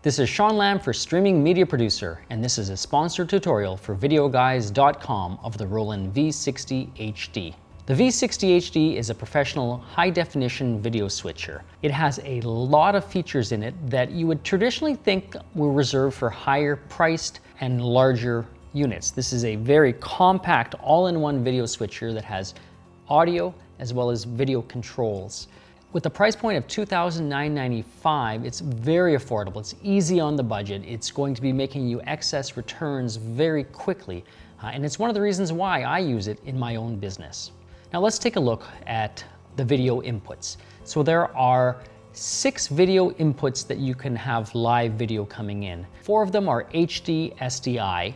This is Shawn Lam for Streaming Media Producer, and this is a sponsored tutorial for videoguys.com of the Roland V-60HD. The V-60HD is a professional high-definition video switcher. It has a lot of features in it that you would traditionally think were reserved for higher priced and larger units. This is a very compact all-in-one video switcher that has audio as well as video controls. With the price point of $2,995, it's very affordable. It's easy on the budget. It's going to be making you excess returns very quickly. And it's one of the reasons why I use it in my own business. Now let's take a look at the video inputs. So there are 6 video inputs that you can have live video coming in. 4 of them are HD SDI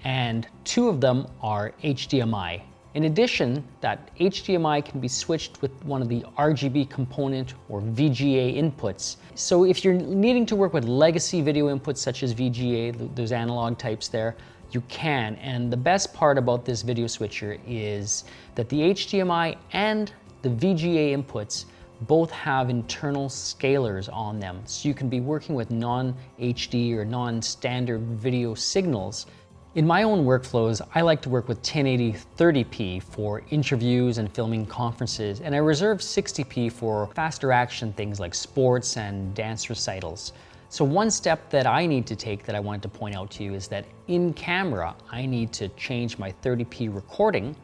and 2 of them are HDMI. In addition, that HDMI can be switched with one of the RGB component or VGA inputs. So if you're needing to work with legacy video inputs such as VGA, those analog types there, you can. And the best part about this video switcher is that the HDMI and the VGA inputs both have internal scalers on them. So you can be working with non-HD or non-standard video signals. In my own workflows, I like to work with 1080 30p for interviews and filming conferences, and I reserve 60p for faster action things like sports and dance recitals. So one step that I need to take that I wanted to point out to you is that in camera, I need to change my 30p recording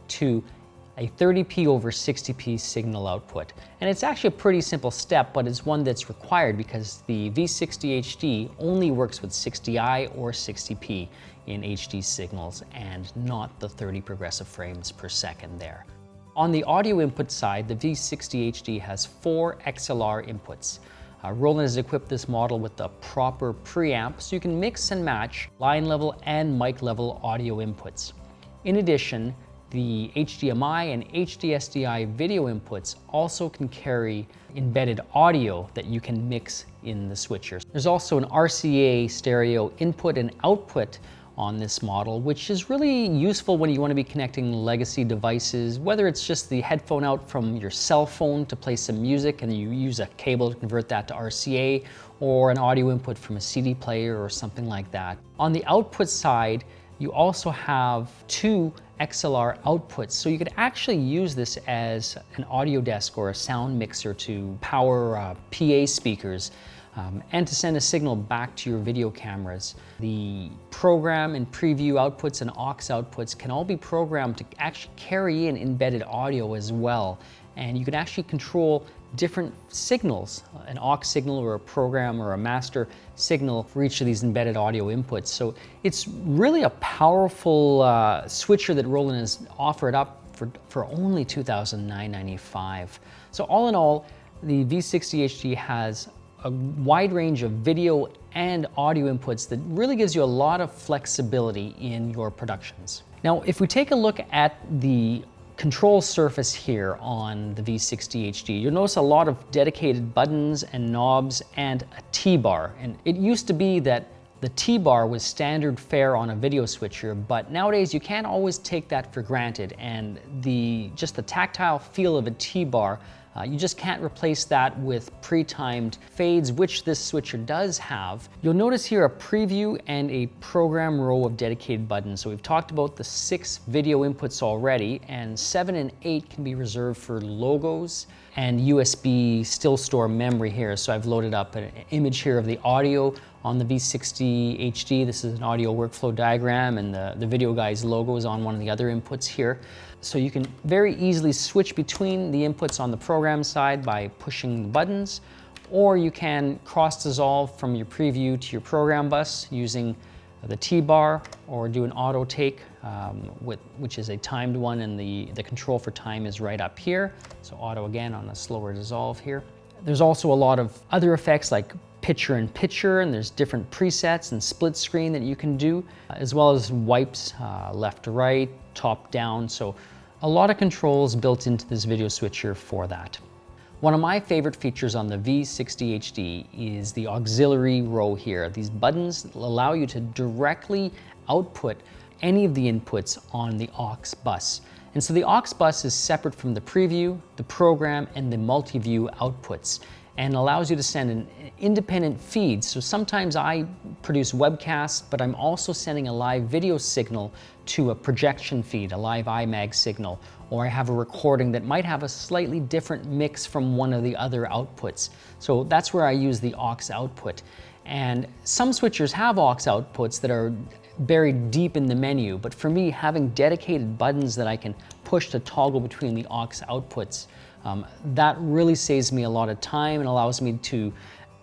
to a 30p over 60p signal output. And it's actually a pretty simple step, but it's one that's required because the V-60HD only works with 60i or 60p in HD signals and not the 30 progressive frames per second there. On the audio input side, the V-60HD has 4 XLR inputs. Roland has equipped this model with the proper preamp so you can mix and match line level and mic level audio inputs. In addition, the HDMI and HDSDI video inputs also can carry embedded audio that you can mix in the switcher. There's also an RCA stereo input and output on this model, which is really useful when you want to be connecting legacy devices, whether it's just the headphone out from your cell phone to play some music and you use a cable to convert that to RCA, or an audio input from a CD player or something like that. On the output side, you also have 2 XLR outputs, so you could actually use this as an audio desk or a sound mixer to power PA speakers and to send a signal back to your video cameras. The program and preview outputs and aux outputs can all be programmed to actually carry in embedded audio as well. And you can actually control different signals, an aux signal or a program or a master signal for each of these embedded audio inputs. So it's really a powerful switcher that Roland has offered up for only $2,995. So all in all, the V-60HD has a wide range of video and audio inputs that really gives you a lot of flexibility in your productions. Now, if we take a look at the control surface here on the V-60HD, you'll notice a lot of dedicated buttons and knobs and a T-bar. And it used to be that the T-bar was standard fare on a video switcher, but nowadays you can't always take that for granted, and just the tactile feel of a T-bar, you just can't replace that with pre-timed fades, which this switcher does have. You'll notice here a preview and a program row of dedicated buttons. So we've talked about the 6 video inputs already, and 7 and 8 can be reserved for logos and USB still store memory here. So I've loaded up an image here of the audio on the V-60HD. This is an audio workflow diagram, and the Video Guys logo is on one of the other inputs here. So you can very easily switch between the inputs on the program side by pushing the buttons, or you can cross dissolve from your preview to your program bus using the T-bar, or do an auto take, which is a timed one, and the control for time is right up here. So auto again on a slower dissolve here. There's also a lot of other effects like picture-in-picture, and there's different presets and split screen that you can do, as well as wipes left to right, top down. So a lot of controls built into this video switcher for that. One of my favorite features on the V-60HD is the auxiliary row here. These buttons allow you to directly output any of the inputs on the aux bus. And so the aux bus is separate from the preview, the program, and the multi-view outputs. and allows you to send an independent feed. So sometimes I produce webcasts, but I'm also sending a live video signal to a projection feed, a live IMAG signal, or I have a recording that might have a slightly different mix from one of the other outputs. So that's where I use the aux output. And some switchers have aux outputs that are buried deep in the menu, but for me, having dedicated buttons that I can push to toggle between the aux outputs, that really saves me a lot of time and allows me to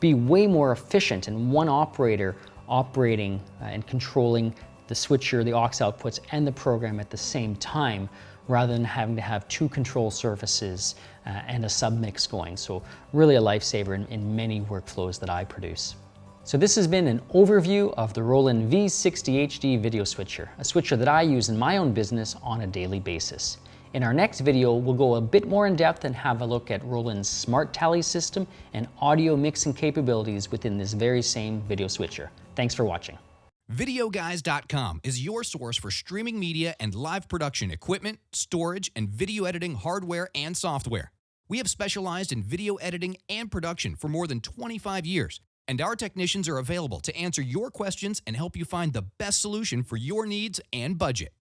be way more efficient in one operator operating and controlling the switcher, the aux outputs, and the program at the same time, rather than having to have two control surfaces and a submix going. So really a lifesaver in many workflows that I produce. So this has been an overview of the Roland V-60HD video switcher, a switcher that I use in my own business on a daily basis. In our next video, we'll go a bit more in depth and have a look at Roland's smart tally system and audio mixing capabilities within this very same video switcher. Thanks for watching. VideoGuys.com is your source for streaming media and live production equipment, storage, and video editing hardware and software. We have specialized in video editing and production for more than 25 years, and our technicians are available to answer your questions and help you find the best solution for your needs and budget.